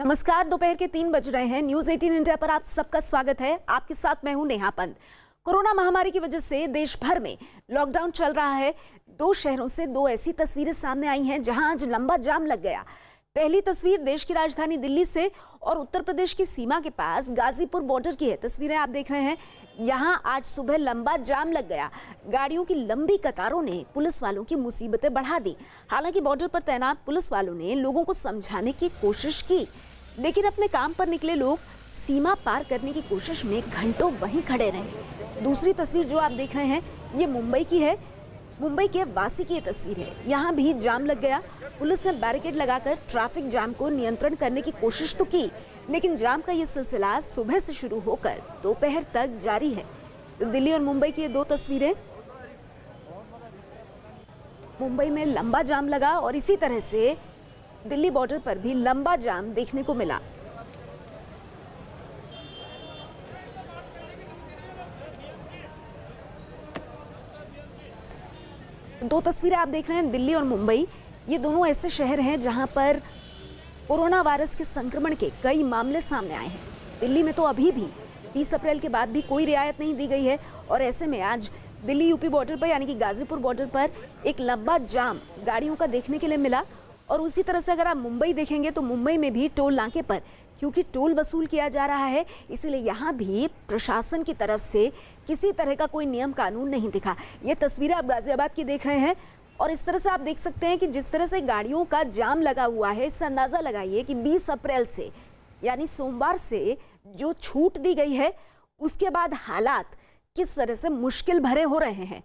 नमस्कार। दोपहर के 3 बज रहे हैं। न्यूज 18 इंडिया पर आप सबका स्वागत है। आपके साथ मैं हूं नेहा पंत। कोरोना महामारी की वजह से देश भर में लॉकडाउन चल रहा है। 2 शहरों से 2 ऐसी तस्वीरें सामने आई हैं जहां आज लंबा जाम लग गया। पहली तस्वीर देश की राजधानी दिल्ली से और उत्तर प्रदेश की सीमा के पास गाजीपुर बॉर्डर की है। तस्वीरें आप देख रहे हैं। यहां आज सुबह लंबा जाम लग गया। गाड़ियों की लंबी कतारों ने पुलिस वालों की मुसीबतें बढ़ा दी। हालांकि बॉर्डर पर तैनात पुलिस वालों ने लोगों को समझाने की कोशिश की, लेकिन अपने काम पर निकले लोग सीमा पार करने की कोशिश में घंटों वहीं खड़े रहे। दूसरी तस्वीर जो आप देख रहे हैं ये मुंबई की है। मुंबई के वासी की ये तस्वीर है। यहाँ भी जाम लग गया। पुलिस ने बैरिकेड लगाकर ट्रैफिक जाम को नियंत्रण करने की कोशिश तो की, लेकिन जाम का ये सिलसिला सुबह से शुरू होकर दोपहर तक जारी है। तो दिल्ली और मुंबई की ये 2 तस्वीरें। मुंबई में लंबा जाम लगा और इसी तरह से दिल्ली बॉर्डर पर भी लंबा जाम देखने को मिला। दो तस्वीरें आप देख रहे हैं, दिल्ली और मुंबई। ये दोनों ऐसे शहर हैं जहां पर कोरोना वायरस के संक्रमण के कई मामले सामने आए हैं। दिल्ली में तो अभी भी 30 अप्रैल के बाद भी कोई रियायत नहीं दी गई है और ऐसे में आज दिल्ली यूपी बॉर्डर पर यानी कि गाजीपुर बॉर्डर पर एक लंबा जाम गाड़ियों का देखने के लिए मिला। और उसी तरह से अगर आप मुंबई देखेंगे तो मुंबई में भी टोल नाके पर क्योंकि टोल वसूल किया जा रहा है, इसीलिए यहाँ भी प्रशासन की तरफ से किसी तरह का कोई नियम कानून नहीं दिखा। ये तस्वीरें आप गाजियाबाद की देख रहे हैं और इस तरह से आप देख सकते हैं कि जिस तरह से गाड़ियों का जाम लगा हुआ है, इससे अंदाजा लगाइए कि 20 अप्रैल से यानी सोमवार से जो छूट दी गई है उसके बाद हालात किस तरह से मुश्किल भरे हो रहे हैं।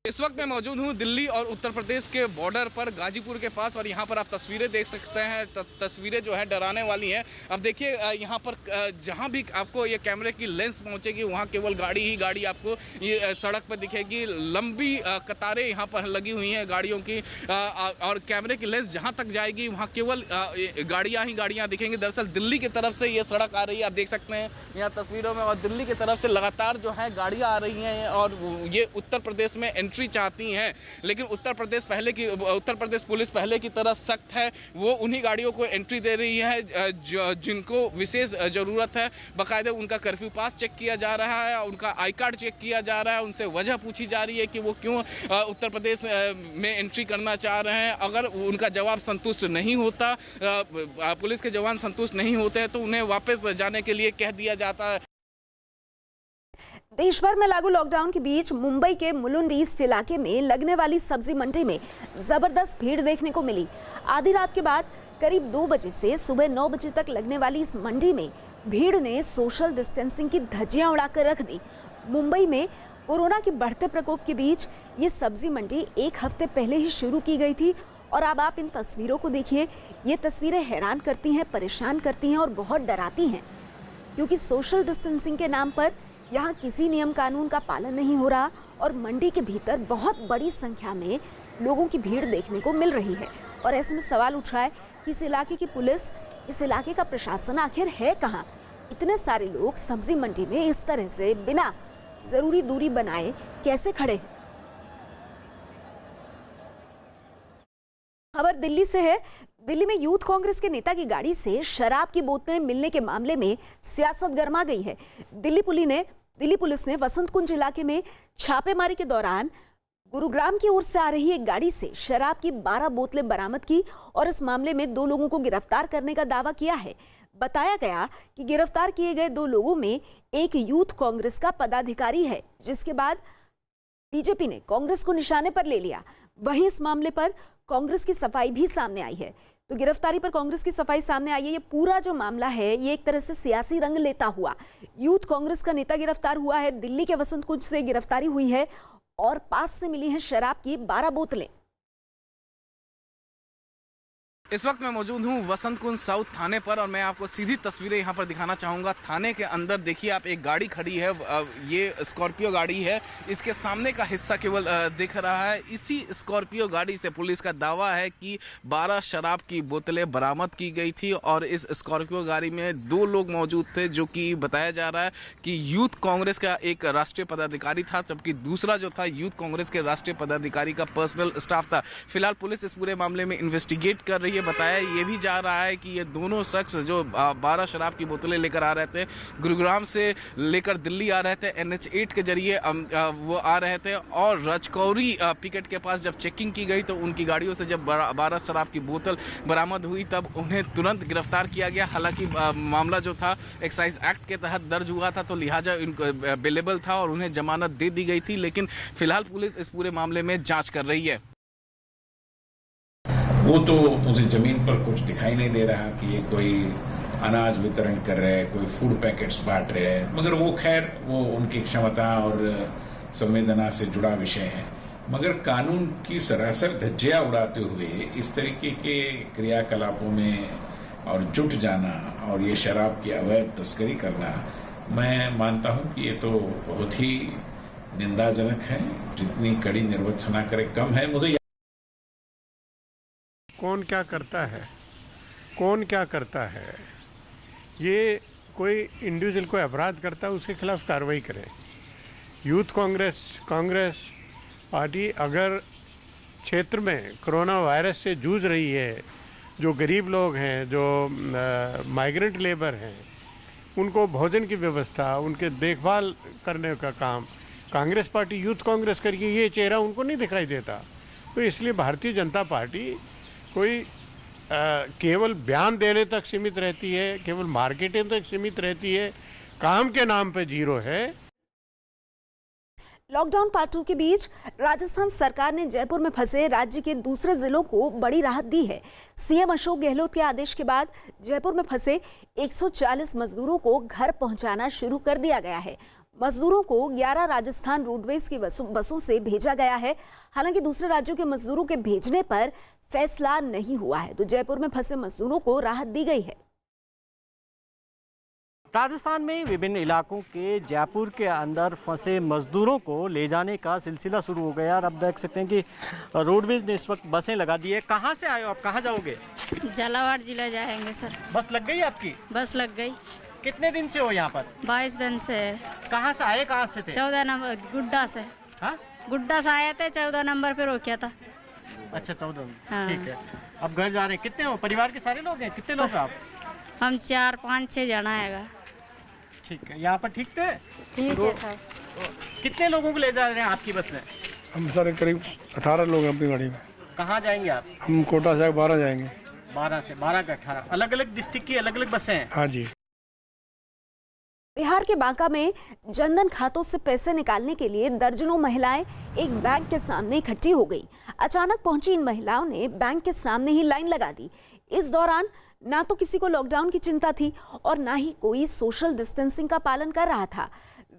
इस वक्त मैं मौजूद हूं दिल्ली और उत्तर प्रदेश के बॉर्डर पर गाजीपुर के पास और यहां पर आप तस्वीरें देख सकते हैं। तस्वीरें जो है डराने वाली हैं। अब देखिए यहां पर जहां भी आपको ये कैमरे की लेंस पहुंचेगी वहां केवल गाड़ी ही गाड़ी आपको ये सड़क पर दिखेगी। लंबी कतारें यहां पर लगी हुई हैं गाड़ियों की और कैमरे की लेंस जहां तक जाएगी वहां केवल गाड़ियाँ ही गाड़ियाँ दिखेंगी। दरअसल दिल्ली की तरफ से ये सड़क आ रही है, आप देख सकते हैं यहाँ तस्वीरों में, और दिल्ली की तरफ से लगातार जो है गाड़ियाँ आ रही हैं और ये उत्तर प्रदेश में एंट्री चाहती हैं। लेकिन उत्तर प्रदेश पुलिस पहले की तरह सख्त है। वो उन्हीं गाड़ियों को एंट्री दे रही है जिनको विशेष ज़रूरत है। बाकायदा उनका कर्फ्यू पास चेक किया जा रहा है, उनका आई कार्ड चेक किया जा रहा है, उनसे वजह पूछी जा रही है कि वो क्यों उत्तर प्रदेश में एंट्री करना चाह रहे हैं। अगर उनका जवाब संतुष्ट नहीं होता, पुलिस के जवान संतुष्ट नहीं होते हैं तो उन्हें वापस जाने के लिए कह दिया जाता है। देश भर में लागू लॉकडाउन के बीच मुंबई के मुलुंड ईस्ट इलाके में लगने वाली सब्जी मंडी में जबरदस्त भीड़ देखने को मिली। आधी रात के बाद करीब 2 बजे से सुबह 9 बजे तक लगने वाली इस मंडी में भीड़ ने सोशल डिस्टेंसिंग की धज्जियां उड़ाकर रख दी। मुंबई में कोरोना के बढ़ते प्रकोप के बीच ये सब्जी मंडी 1 हफ्ते पहले ही शुरू की गई थी और अब आप इन तस्वीरों को देखिए। ये तस्वीरें हैरान करती हैं, परेशान करती हैं और बहुत डराती हैं, क्योंकि सोशल डिस्टेंसिंग के नाम पर यहाँ किसी नियम कानून का पालन नहीं हो रहा और मंडी के भीतर बहुत बड़ी संख्या में लोगों की भीड़ देखने को मिल रही है। और ऐसे में सवाल उठ रहा है कि इस इलाके की पुलिस, इस इलाके का प्रशासन आखिर है कहाँ? इतने सारे लोग सब्जी मंडी में इस तरह से बिना जरूरी दूरी बनाए कैसे खड़े हैं? खबर दिल्ली से है। दिल्ली में यूथ कांग्रेस के नेता की गाड़ी से शराब की बोतलें मिलने के मामले में सियासत गर्मा गई है। दिल्ली पुलिस ने वसंत कुंज इलाके में छापेमारी के दौरान गुरुग्राम की ओर से आ रही एक गाड़ी से शराब की 12 बोतलें बरामद की और इस मामले में 2 लोगों को गिरफ्तार करने का दावा किया है। बताया गया कि गिरफ्तार किए गए 2 लोगों में एक यूथ कांग्रेस का पदाधिकारी है, जिसके बाद बीजेपी ने कांग्रेस को निशाने पर ले लिया। वहीं इस मामले पर कांग्रेस की सफाई भी सामने आई है। तो गिरफ्तारी पर कांग्रेस की सफाई सामने आई है। ये पूरा जो मामला है ये एक तरह से सियासी रंग लेता हुआ यूथ कांग्रेस का नेता गिरफ्तार हुआ है। दिल्ली के वसंत कुंज से गिरफ्तारी हुई है और पास से मिली है शराब की 12 बोतलें। इस वक्त मैं मौजूद हूं वसंत कुंज साउथ थाने पर और मैं आपको सीधी तस्वीरें यहां पर दिखाना चाहूँगा। थाने के अंदर देखिए आप, एक गाड़ी खड़ी है, ये स्कॉर्पियो गाड़ी है। इसके सामने का हिस्सा केवल दिख रहा है। इसी स्कॉर्पियो गाड़ी से पुलिस का दावा है कि 12 शराब की बोतलें बरामद की गई थी और इस स्कॉर्पियो गाड़ी में 2 लोग मौजूद थे, जो कि बताया जा रहा है कि यूथ कांग्रेस का एक राष्ट्रीय पदाधिकारी था, जबकि दूसरा जो था यूथ कांग्रेस के राष्ट्रीय पदाधिकारी का पर्सनल स्टाफ था। फिलहाल पुलिस इस पूरे मामले में इन्वेस्टिगेट कर रही है। ये बताया ये भी जा रहा है कि ये दोनों शख्स जो 12 शराब की बोतलें लेकर आ रहे थे, गुरुग्राम से लेकर दिल्ली आ रहे थे, NH8 के जरिए वो आ रहे थे और रजकौरी पिकेट के पास जब चेकिंग की गई तो उनकी गाड़ियों से जब 12 शराब की बोतल बरामद हुई तब उन्हें तुरंत गिरफ्तार किया गया। हालांकि मामला जो था एक्साइज एक्ट के तहत दर्ज हुआ था तो लिहाजा इनको अवेलेबल था और उन्हें जमानत दे दी गई थी, लेकिन फिलहाल पुलिस इस पूरे मामले में जांच कर रही है। वो तो मुझे जमीन पर कुछ दिखाई नहीं दे रहा कि ये कोई अनाज वितरण कर रहे हैं, कोई फूड पैकेट्स बांट रहे हैं, मगर वो खैर वो उनकी क्षमता और संवेदना से जुड़ा विषय है। मगर कानून की सरासर धज्जियां उड़ाते हुए इस तरीके के क्रियाकलापों में और जुट जाना और ये शराब की अवैध तस्करी करना, मैं मानता हूं कि ये तो बहुत ही निंदाजनक है। जितनी कड़ी निर्वत्सना करे कम है। मुझे कौन क्या करता है, कौन क्या करता है, ये कोई इंडिविजुअल कोई अपराध करता है उसके खिलाफ कार्रवाई करे। यूथ कांग्रेस पार्टी अगर क्षेत्र में कोरोना वायरस से जूझ रही है, जो गरीब लोग हैं, जो माइग्रेंट लेबर हैं, उनको भोजन की व्यवस्था, उनके देखभाल करने का काम कांग्रेस पार्टी यूथ कांग्रेस करके ये चेहरा उनको नहीं दिखाई देता। तो इसलिए भारतीय जनता पार्टी कोई केवल बयान देने तक सीमित रहती है, केवल मार्केटिंग तक सीमित रहती है, काम के नाम पे जीरो है। लॉकडाउन पार्ट 2 के बीच राजस्थान सरकार ने जयपुर में फंसे राज्य के दूसरे जिलों को बड़ी राहत दी है। सीएम अशोक गहलोत के आदेश के बाद जयपुर में फंसे 140 मजदूरों को घर पहुंचाना शुरू कर दिया गया है। मजदूरों को 11 राजस्थान रोडवेज की बसों से भेजा गया है। हालांकि दूसरे राज्यों के मजदूरों के भेजने पर फैसला नहीं हुआ है, तो जयपुर में फंसे मजदूरों को राहत दी गई है। राजस्थान में विभिन्न इलाकों के जयपुर के अंदर फंसे मजदूरों को ले जाने का सिलसिला शुरू हो गया। और अब देख सकते हैं कि रोडवेज ने इस वक्त बसें लगा दी है। कहाँ से आए हो आप, कहाँ जाओगे? झालावाड़ जिला जाएंगे सर। बस लग गई आपकी? बस लग गई। कितने दिन से हो यहाँ पर? 22 दिन से। कहाँ से आए, कहाँ से थे? 14 नंबर गुड्डा से। हाँ, गुड्डा से आए थे, 14 नंबर पे रोका था। अच्छा 14। हाँ। ठीक है, अब घर जा रहे हैं। कितने हो, परिवार के सारे लोग हैं? कितने लोग हैं आप? हम 4, 5, 6 जाना है। ठीक है, यहाँ पर ठीक थे? ठीक है सर। कितने लोगों को ले जा रहे हैं आपकी बस में? हम सर करीब 18 लोग हैं अपनी गाड़ी में। कहाँ जाएंगे आप? हम कोटा से 12 जाएंगे। 12 से 12 का 18 अलग अलग डिस्ट्रिक्ट की अलग अलग बसें हैं? हाँ जी। बिहार के बांका में जनधन खातों से पैसे निकालने के लिए दर्जनों महिलाएं एक बैंक के सामने इकट्ठी हो गई। अचानक पहुंची इन महिलाओं ने बैंक के सामने ही लाइन लगा दी। इस दौरान ना तो किसी को लॉकडाउन की चिंता थी और ना ही कोई सोशल डिस्टेंसिंग का पालन कर रहा था।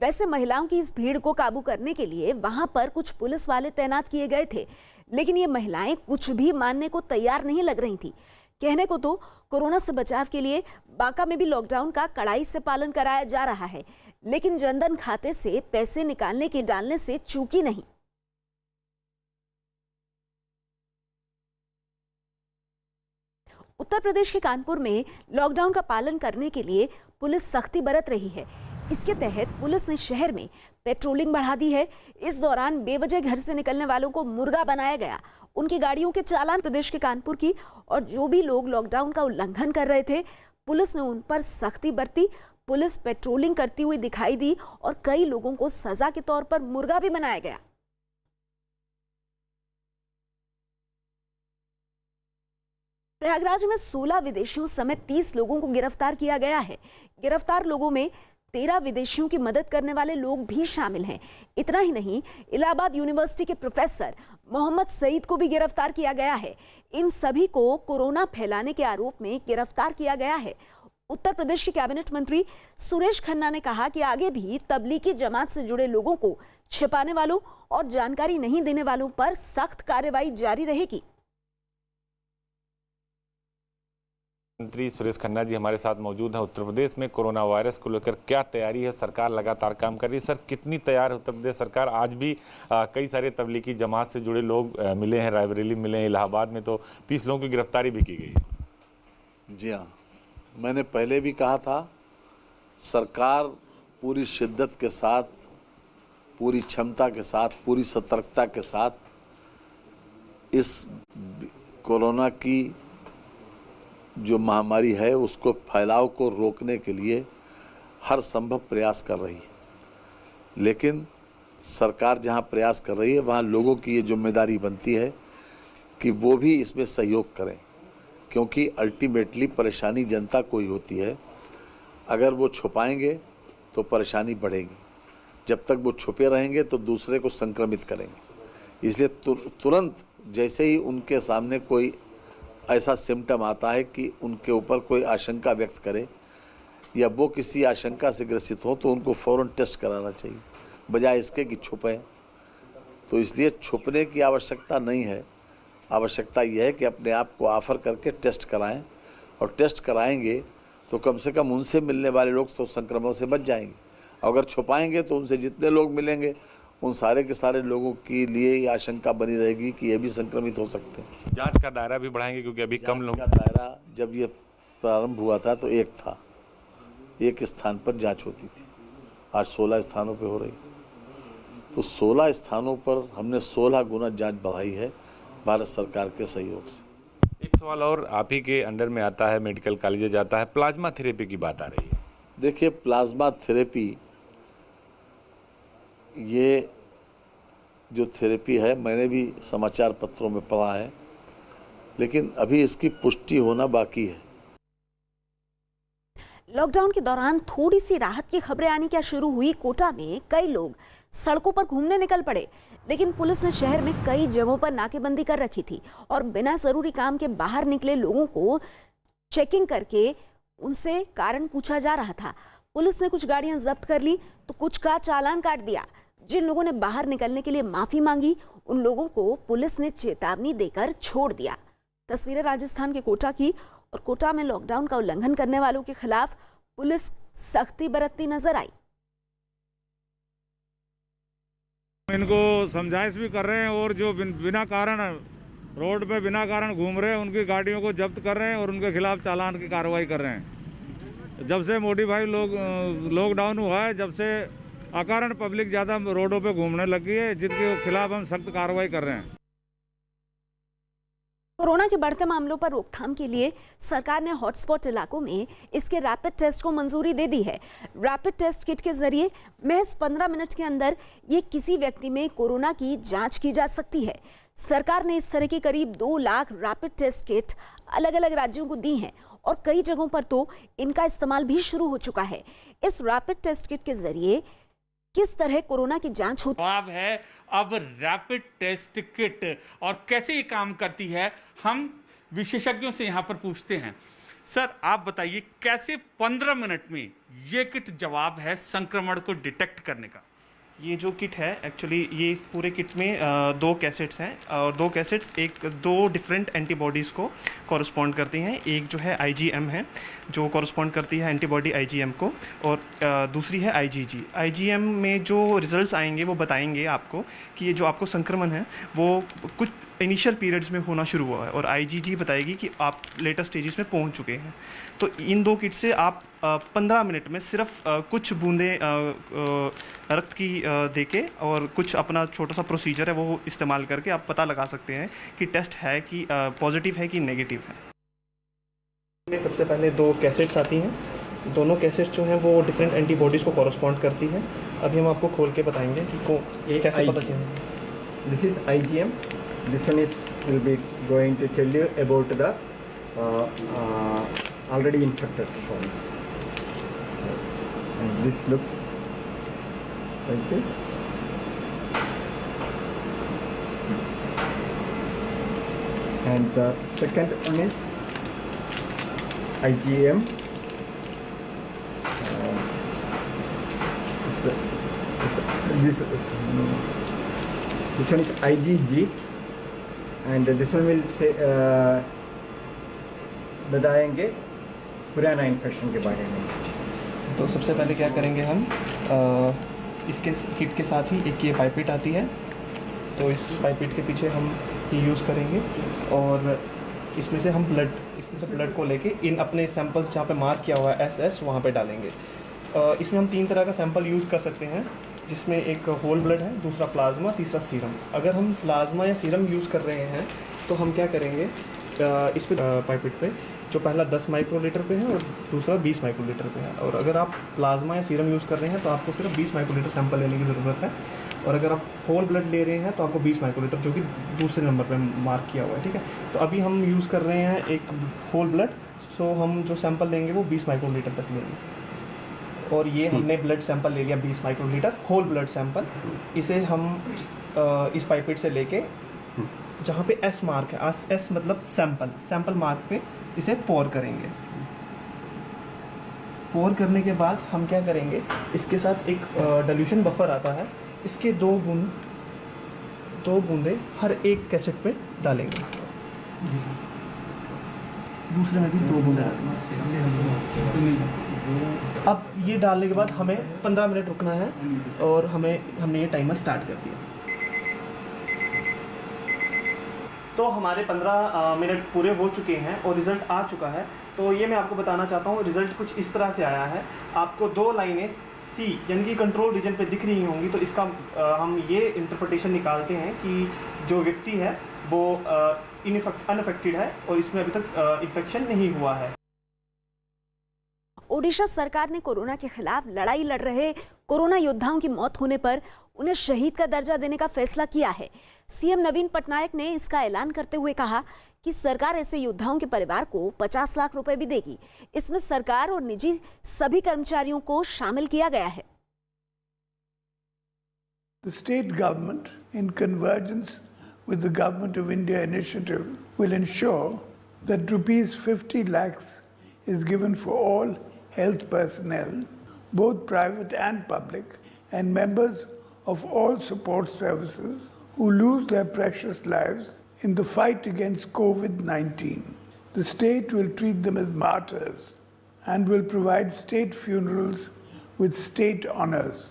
वैसे महिलाओं की इस भीड़ को काबू करने के लिए वहां पर कुछ पुलिस वाले तैनात किए गए थे, लेकिन ये महिलाएं कुछ भी मानने को तैयार नहीं लग रही थी। कहने को तो कोरोना से बचाव के लिए बांका में भी लॉकडाउन का कड़ाई से पालन कराया जा रहा है, लेकिन जनधन खाते से पैसे निकालने के डालने से चूकी नहीं। उत्तर प्रदेश के कानपुर में लॉकडाउन का पालन करने के लिए पुलिस सख्ती बरत रही है। इसके तहत पुलिस ने शहर में पेट्रोलिंग बढ़ा दी है। इस दौरान बेवजह घर से निकलने वालों को मुर्गा बनाया गया। उनकी गाड़ियों के चालान प्रदेश के कानपुर की, और जो भी लोग लॉकडाउन का उल्लंघन कर रहे थे पुलिस ने उन पर सख्ती बरती। पुलिस पेट्रोलिंग करती हुई दिखाई दी और कई लोगों को सजा के तौर पर मुर्गा भी बनाया गया। प्रयागराज में 16 विदेशियों समेत 30 लोगों को गिरफ्तार किया गया है। गिरफ्तार लोगों में 13 विदेशियों की मदद करने वाले लोग भी शामिल हैं। इतना ही नहीं, इलाहाबाद यूनिवर्सिटी के प्रोफेसर मोहम्मद सईद को भी गिरफ्तार किया गया है। इन सभी को कोरोना फैलाने के आरोप में गिरफ्तार किया गया है। उत्तर प्रदेश के कैबिनेट मंत्री सुरेश खन्ना ने कहा कि आगे भी तबलीगी जमात से जुड़े लोगों को छिपाने वालों और जानकारी नहीं देने वालों पर सख्त कार्रवाई जारी रहेगी। मंत्री सुरेश खन्ना जी हमारे साथ मौजूद हैं। उत्तर प्रदेश में कोरोना वायरस को लेकर क्या तैयारी है? सरकार लगातार काम कर रही है। सर, कितनी तैयार है उत्तर प्रदेश सरकार? आज भी कई सारे तबलीगी जमात से जुड़े लोग मिले हैं, रायबरेली मिले हैं, इलाहाबाद में तो 30 लोगों की गिरफ्तारी भी की गई है। जी हाँ, मैंने पहले भी कहा था, सरकार पूरी शिद्दत के साथ, पूरी क्षमता के साथ, पूरी सतर्कता के साथ इस कोरोना की जो महामारी है उसको फैलाव को रोकने के लिए हर संभव प्रयास कर रही है, लेकिन सरकार जहां प्रयास कर रही है वहां लोगों की ये जिम्मेदारी बनती है कि वो भी इसमें सहयोग करें, क्योंकि अल्टीमेटली परेशानी जनता को ही होती है। अगर वो छुपाएंगे तो परेशानी बढ़ेगी, जब तक वो छुपे रहेंगे तो दूसरे को संक्रमित करेंगे। इसलिए तुरंत जैसे ही उनके सामने कोई ऐसा सिम्टम आता है कि उनके ऊपर कोई आशंका व्यक्त करे या वो किसी आशंका से ग्रसित हो तो उनको फ़ौरन टेस्ट कराना चाहिए, बजाय इसके कि छुपें। तो इसलिए छुपने की आवश्यकता नहीं है, आवश्यकता यह है कि अपने आप को ऑफर करके टेस्ट कराएं, और टेस्ट कराएंगे तो कम से कम उनसे मिलने वाले लोग तो संक्रमण से बच जाएंगे। अगर छुपाएंगे तो उनसे जितने लोग मिलेंगे उन सारे के सारे लोगों के लिए ये आशंका बनी रहेगी कि ये भी संक्रमित हो सकते हैं। जांच का दायरा भी बढ़ाएंगे क्योंकि अभी कम लोग का दायरा जब ये प्रारंभ हुआ था तो एक था, एक स्थान पर जांच होती थी, आज 16 स्थानों पे हो रही। तो 16 स्थानों पर हमने 16 गुना जांच बढ़ाई है भारत सरकार के सहयोग से। एक सवाल और, आप ही के अंडर में आता है, मेडिकल कॉलेज जाता है, प्लाज्मा थेरेपी की बात आ रही है। देखिए, प्लाज्मा थेरेपी ये जो थेरेपी है मैंने भी समाचार पत्रों में पढ़ा है, लेकिन अभी इसकी पुष्टि होना बाकी है। लॉकडाउन के दौरान थोड़ी सी राहत की खबरें आनी क्या शुरू हुई। कोटा में कई लोग सड़कों पर घूमने निकल पड़े, लेकिन पुलिस ने शहर में कई जगहों पर नाकेबंदी कर रखी थी और बिना जरूरी काम के बाहर निकले लोगों को चेकिंग करके उनसे कारण पूछा जा रहा था। पुलिस ने कुछ गाड़ियां जब्त कर ली तो कुछ का चालान काट दिया। जिन लोगों ने बाहर निकलने के लिए माफी मांगी उन लोगों को पुलिस ने चेतावनी देकर छोड़ दिया। तस्वीरें राजस्थान के कोटा की, और कोटा में लॉकडाउन का उल्लंघन करने वालों के खिलाफ पुलिस सख्ती बरतती नजर आई। इनको समझाइश भी कर रहे हैं और जो बिना कारण रोड पे बिना कारण घूम रहे हैं उनकी गाड़ियों को जब्त कर रहे हैं और उनके खिलाफ चालान की कार्रवाई कर रहे हैं। जब से मॉडिफाई लॉकडाउन हुआ है, जब से अकारण पब्लिक ज़्यादा रोडों पे घूमने लगी है, जिनके खिलाफ हम सख्त कार्रवाई कर रहे हैं। कोरोना के बढ़ते मामलों पर रोकथाम के लिए सरकार ने हॉटस्पॉट इलाकों में इसके रैपिड टेस्ट को मंजूरी दे दी है। रैपिड टेस्ट किट के जरिए महज 15 मिनट के अंदर ये किसी व्यक्ति में कोरोना की जांच की जा सकती है। सरकार ने इस तरह की करीब 2 लाख रैपिड टेस्ट किट अलग अलग राज्यों को दी हैं और कई जगहों पर तो इनका इस्तेमाल भी शुरू हो चुका है। इस रैपिड टेस्ट किट के जरिए किस तरह कोरोना की जांच होती जवाब है अब रैपिड टेस्ट किट। और कैसे ये काम करती है हम विशेषज्ञों से यहाँ पर पूछते हैं। सर, आप बताइए कैसे 15 मिनट में ये किट जवाब है संक्रमण को डिटेक्ट करने का? ये जो किट है एक्चुअली ये पूरे किट में 2 कैसेट्स हैं और 2 कैसेट्स 2 डिफरेंट एंटीबॉडीज़ को कॉरस्पॉन्ड करती हैं। एक जो है IgM है जो कॉरस्पॉन्ड करती है एंटीबॉडी IgM को, और दूसरी है IgG। IgM में जो रिजल्ट्स आएंगे वो बताएंगे आपको कि ये जो आपको संक्रमण है वो कुछ इनिशियल पीरियड्स में होना शुरू हुआ है, और IgG बताएगी कि आप लेटर स्टेजेस में पहुंच चुके हैं। तो इन 2 किट से आप 15 मिनट में सिर्फ कुछ बूंदें रक्त की देके और कुछ अपना छोटा सा प्रोसीजर है वो इस्तेमाल करके आप पता लगा सकते हैं कि टेस्ट है कि पॉजिटिव है कि नेगेटिव है। में सबसे पहले 2 कैसेट्स आती हैं। दोनों कैसेट्स जो हैं वो डिफरेंट एंटीबॉडीज़ को कॉरस्पॉन्ड करती हैं। अभी हम आपको खोल के बताएंगे कि कैसे पता चलेगा। This is IgM. This one is will be going to tell you about the already infected ones. So, and this looks like this. And the second one is IgM. This one is IgG. And this one will say बताएंगे पुराना infection के बारे में। तो सबसे पहले क्या करेंगे हम इसके किट के साथ ही एक ये पाइपेट आती है, तो इस पाइपेट के पीछे हम ये यूज़ करेंगे और इसमें से हम ब्लड को लेके इन अपने सैंपल्स जहाँ पे मार्क किया हुआ है SS वहाँ पे डालेंगे। इसमें हम 3 तरह का सैंपल यूज़ कर सकते हैं, जिसमें एक होल ब्लड है, दूसरा प्लाज्मा, तीसरा सीरम। अगर हम प्लाज्मा या सीरम यूज़ कर रहे हैं तो हम क्या करेंगे, इस पे पाइपेट पे जो पहला 10 माइक्रोलीटर पे है और दूसरा 20 माइक्रोलीटर पे है। और अगर आप प्लाज्मा या सीरम यूज़ कर रहे हैं तो आपको सिर्फ 20 माइक्रोलीटर सैंपल लेने की ज़रूरत है। और अगर आप होल ब्लड ले रहे हैं तो आपको 20 माइक्रोलीटर, जो कि दूसरे नंबर पे मार्क किया हुआ है, ठीक है। तो अभी हम यूज़ कर रहे हैं एक होल ब्लड, सो हम जो सैंपल लेंगे वो 20 माइक्रोलीटर तक लेंगे। और ये हमने ब्लड सैंपल ले लिया 20 माइक्रोलीटर होल ब्लड सैंपल। इसे हम इस पाइपेट से लेके जहाँ पे एस मार्क है, एस मतलब सैंपल मार्क पे इसे पोर करेंगे। पोर करने के बाद हम क्या करेंगे, इसके साथ एक डाइल्यूशन बफर आता है, इसके दो बूंदे हर एक कैसेट पे डालेंगे। दूसरे में भी 2 बूंदे डालेंगे। अब ये डालने के बाद हमें 15 मिनट रुकना है और हमने ये टाइमर स्टार्ट कर दिया। तो हमारे 15 मिनट पूरे हो चुके हैं और रिज़ल्ट आ चुका है। तो ये मैं आपको बताना चाहता हूँ, रिज़ल्ट कुछ इस तरह से आया है। आपको 2 लाइनें सी यानी कि कंट्रोल रीजन पे दिख रही होंगी। तो इसका हम ये इंटरप्रिटेशन निकालते हैं कि जो व्यक्ति है वो अनअफेक्टेड है और इसमें अभी तक इन्फेक्शन नहीं हुआ है। ओडिशा सरकार ने कोरोना के खिलाफ लड़ाई लड़ रहे कोरोना योद्धाओं की मौत होने पर उन्हें शहीद का दर्जा देने का फैसला किया है। सीएम नवीन पटनायक ने इसका ऐलान करते हुए कहा कि सरकार ऐसे योद्धाओं के परिवार को 50 लाख रुपए भी देगी। इसमें सरकार और निजी सभी कर्मचारियों को शामिल किया गया है। The state government, in convergence with the Government of India initiative, will ensure that rupees 50 lakhs is given for all health personnel, both private and public, and members of all support services who lose their precious lives in the fight against COVID-19. The state will treat them as martyrs and will provide state funerals with state honors.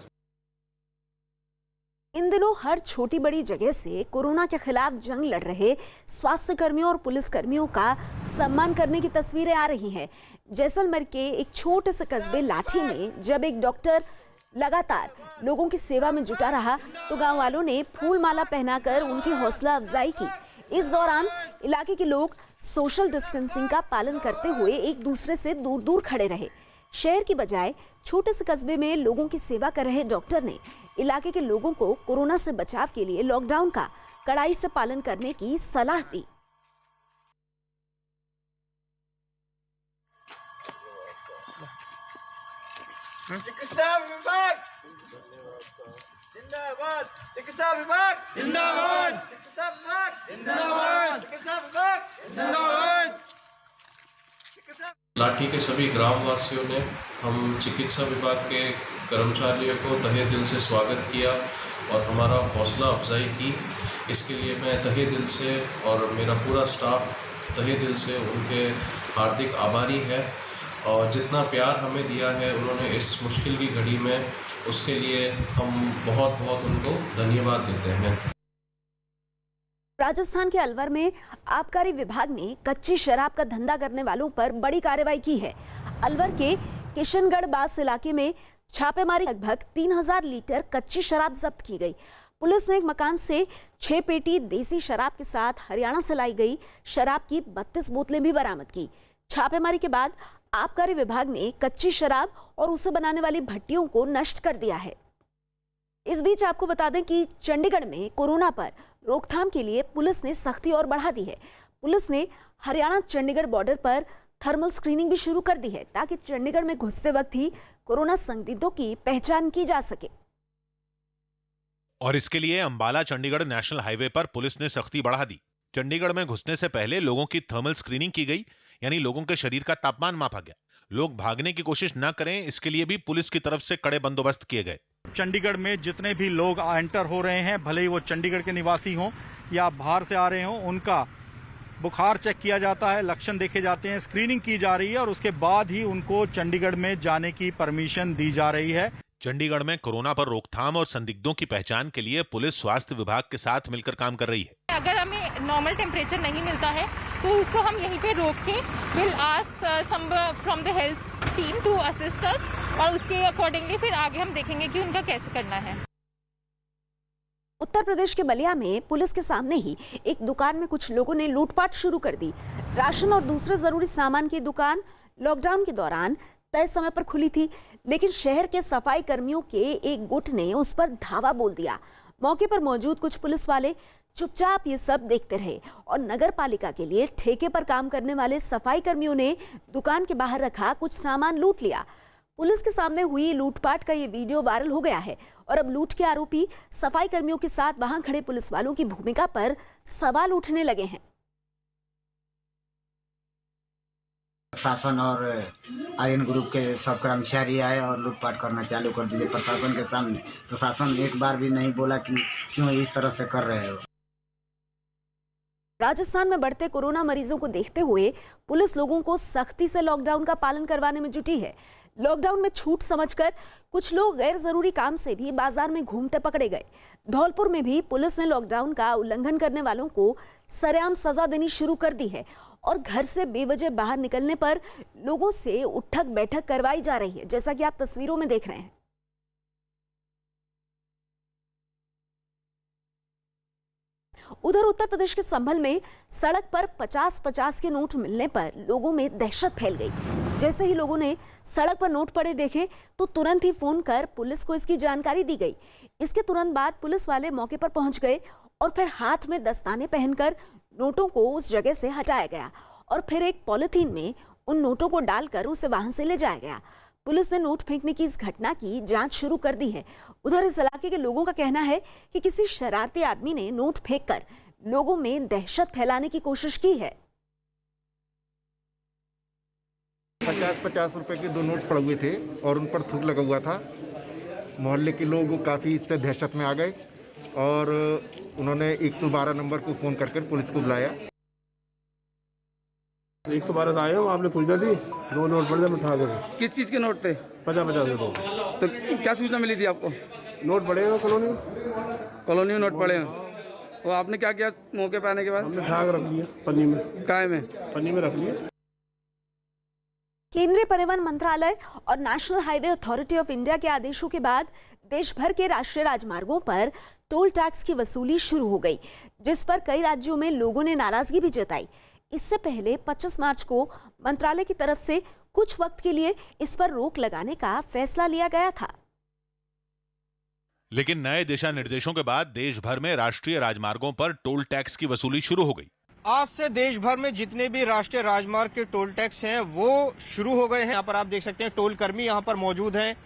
इन दिनों हर छोटी बड़ी जगह से corona के खिलाफ जंग लड़ रहे स्वास्थ्य कर्मियों और पुलिस कर्मियों का सम्मान करने की तस्वीरें आ रही हैं। जैसलमेर के एक छोटे से कस्बे लाठी में जब एक डॉक्टर लगातार लोगों की सेवा में जुटा रहा तो गांव वालों ने फूल माला पहनाकर उनकी हौसला अफजाई की। इस दौरान इलाके के लोग सोशल डिस्टेंसिंग का पालन करते हुए एक दूसरे से दूर दूर खड़े रहे। शहर की बजाय छोटे से कस्बे में लोगों की सेवा कर रहे डॉक्टर ने इलाके के लोगों को कोरोना से बचाव के लिए लॉकडाउन का कड़ाई से पालन करने की सलाह दी। चिकित्सा विभाग जिंदाबाद, चिकित्सा विभाग जिंदाबाद, चिकित्सा विभाग जिंदाबाद, चिकित्सा विभाग जिंदाबाद। लाठी के सभी ग्रामवासियों ने हम चिकित्सा विभाग के कर्मचारियों को तहे दिल से स्वागत किया और हमारा हौसला अफजाई की। इसके लिए मैं तहे दिल से और मेरा पूरा स्टाफ तहे दिल से उनके हार्दिक आभारी है और जितना प्यार हमें दिया है उन्होंने इस मुश्किल की घड़ी में, उसके लिए हम बहुत बहुत उनको धन्यवाद देते हैं। राजस्थान के अलवर में आबकारी विभाग ने कच्ची शराब का धंधा करने वालों पर बड़ी कार्रवाई की है। अलवर के किशनगढ़ बास इलाके में छापेमारी लगभग 3000 लीटर कच्ची शराब जब्त की गई। पुलिस ने एक मकान से 6 पेटी देसी शराब के साथ हरियाणा से लाई गई शराब की 32 बोतलें भी बरामद की। छापेमारी के बाद आबकारी विभाग ने कच्ची शराब और उसे बनाने वाली भट्टियों को नष्ट कर दिया है। इस बीच आपको बता दें कि चंडीगढ़ में कोरोना पर रोकथाम के लिए पुलिस ने सख्ती और बढ़ा दी है। पुलिस ने हरियाणा चंडीगढ़ बॉर्डर पर थर्मल स्क्रीनिंग भी शुरू कर दी है ताकि चंडीगढ़ में घुसते वक्त ही कोरोना संदिग्धों की पहचान की जा सके। और इसके लिए अंबाला चंडीगढ़ नेशनल हाईवे पर पुलिस ने सख्ती बढ़ा दी। चंडीगढ़ में घुसने से पहले लोगों की थर्मल स्क्रीनिंग की गई, यानी लोगों के शरीर का तापमान मापा गया। लोग भागने की कोशिश न करें, इसके लिए भी पुलिस की तरफ से कड़े बंदोबस्त किए गए। चंडीगढ़ में जितने भी लोग एंटर हो रहे हैं, भले ही वो चंडीगढ़ के निवासी हों या बाहर से आ रहे हों, उनका बुखार चेक किया जाता है, लक्षण देखे जाते हैं, स्क्रीनिंग की जा रही है और उसके बाद ही उनको चंडीगढ़ में जाने की परमिशन दी जा रही है। चंडीगढ़ में कोरोना पर रोकथाम और संदिग्धों की पहचान के लिए पुलिस स्वास्थ्य विभाग के साथ मिलकर काम कर रही है। अगर हमें नॉर्मल टेम्परेचर नहीं मिलता है तो उसको हम यहीं पे रोक के will ask some from the health team to assist us और उसके अकॉर्डिंगली फिर आगे हम देखेंगे कि उनका कैसे करना है। उत्तर प्रदेश के बलिया में पुलिस के सामने ही एक दुकान में कुछ लोगों ने लूटपाट शुरू कर दी। राशन और दूसरे जरूरी सामान की दुकान लॉकडाउन के दौरान तय समय पर खुली थी, लेकिन शहर के सफाई कर्मियों के एक गुट ने उस पर धावा बोल दिया। मौके पर मौजूद कुछ पुलिस वाले चुपचाप ये सब देखते रहे और नगर पालिका के लिए ठेके पर काम करने वाले सफाई कर्मियों ने दुकान के बाहर रखा कुछ सामान लूट लिया। पुलिस के सामने हुई लूटपाट का ये वीडियो वायरल हो गया है और अब लूट के आरोपी सफाई कर्मियों के साथ वहां खड़े पुलिस वालों की भूमिका पर सवाल उठने लगे हैं। प्रशासन और आर्यन ग्रुप के सब कर्मचारी आए और लूटपाट करना चालू कर दिए। प्रशासन के सामने प्रशासन एक बार भी नहीं बोला कि क्यों इस तरह से कर रहे हो। राजस्थान में बढ़ते कोरोना मरीजों को देखते हुए पुलिस लोगों को सख्ती से लॉकडाउन का पालन करवाने में जुटी है। लॉकडाउन में छूट समझकर कुछ लोग गैर जरूरी काम से भी बाजार में घूमते पकड़े गए। धौलपुर में भी पुलिस ने लॉकडाउन का उल्लंघन करने वालों को सरेआम सजा देनी शुरू कर दी है और घर से बेवजह बाहर निकलने पर लोगों से उठक बैठक करवाई जा रही है, जैसा कि आप तस्वीरों में देख रहे हैं। उधर उत्तर प्रदेश के संभल में सड़क पर 50-50 के नोट मिलने पर लोगों में दहशत फैल गई। जैसे ही लोगों ने सड़क पर नोट पड़े देखे तो तुरंत ही फोन कर पुलिस को इसकी जानकारी दी गई। इसके तुरंत बाद पुलिस वाले मौके पर पहुंच गए और फिर हाथ में दस्ताने पहनकर नोटों को उस जगह से हटाया गया और फिर एक पॉलिथीन में उन नोटों को डालकर उसे वाहन से ले जाया गया। पुलिस ने नोट फेंकने की इस घटना की जांच शुरू कर दी है। उधर इस इलाके के लोगों का कहना है कि किसी शरारती आदमी ने नोट फेंककर लोगों में दहशत फैलाने की कोशिश की है। 50-50 रुपए के 2 नोट पड़े हुए थे और उन पर थूक लगा हुआ था। मोहल्ले के लोग काफ़ी इससे दहशत में आ गए और उन्होंने 112 नंबर को फ़ोन करके पुलिस को बुलाया। 112 आए हो, आपने सूचना दी, 2 नोट पड़े थे, मैं उठा गया। किस चीज़ के नोट थे? 50-50 के। तो क्या सूचना मिली थी आपको? नोट पड़े हैं कॉलोनी में नोट पड़े हैं। वो आपने क्या किया मौके पे आने के बाद? हमने ठाक रख लिया पन्नी में। काय में? पन्नी में रख लिया। केंद्रीय परिवहन मंत्रालय और national highway authority of India के आदेशों के बाद देश भर के राष्ट्रीय राजमार्गों पर टोल टैक्स की वसूली शुरू हो गई, जिस पर कई राज्यों में लोगों ने नाराजगी भी जताई। इससे पहले 25 मार्च को मंत्रालय की तरफ से कुछ वक्त के लिए इस पर रोक लगाने का फैसला लिया गया था। लेकिन नए दिशा निर्देशों के बाद देश भर में राष्ट्रीय राजमार्गों पर टोल टैक्स की वसूली शुरू हो गई। आज से देश भर में जितने भी राष्ट्रीय राजमार्ग के टोल टैक्स हैं वो शुरू हो गए हैं। यहाँ पर आप देख सकते हैं टोल कर्मी यहाँ पर मौजूद हैं,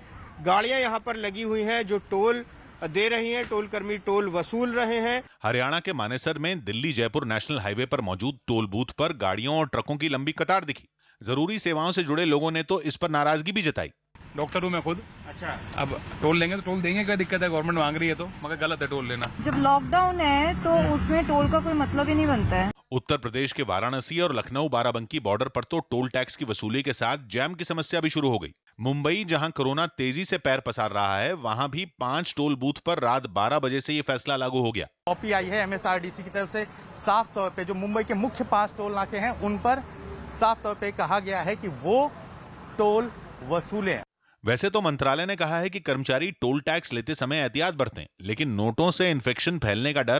गाड़ियां यहाँ पर लगी हुई हैं जो टोल दे रही हैं, टोल कर्मी टोल वसूल रहे हैं। हरियाणा के मानेसर में दिल्ली जयपुर नेशनल हाईवे पर मौजूद टोल बूथ पर गाड़ियों और ट्रकों की लंबी कतार दिखी। जरूरी सेवाओं से जुड़े लोगों ने तो इस पर नाराजगी भी जताई। डॉक्टर हूँ मैं खुद। अच्छा, अब टोल लेंगे तो टोल देंगे, क्या दिक्कत है? गवर्नमेंट मांग रही है तो, मगर गलत है टोल लेना। जब लॉकडाउन है तो उसमें टोल का कोई मतलब ही नहीं बनता है। उत्तर प्रदेश के वाराणसी और लखनऊ बाराबंकी बॉर्डर पर तो टोल टैक्स की वसूली के साथ जैम की समस्या भी शुरू हो गई। मुंबई, जहां कोरोना तेजी से पैर पसार रहा है, वहां भी 5 टोल बूथ पर रात 12 बजे से ये फैसला लागू हो गया। कॉपी आई है MSRDC की तरफ से, साफ तौर पे जो मुंबई के मुख्य 5 टोल नाके हैं उन पर साफ तौर पे कहा गया है कि वो टोल वसूलें। वैसे तो मंत्रालय ने कहा है कि कर्मचारी टोल टैक्स लेते समय एहतियात बरतें, लेकिन नोटों से इन्फेक्शन फैलने का डर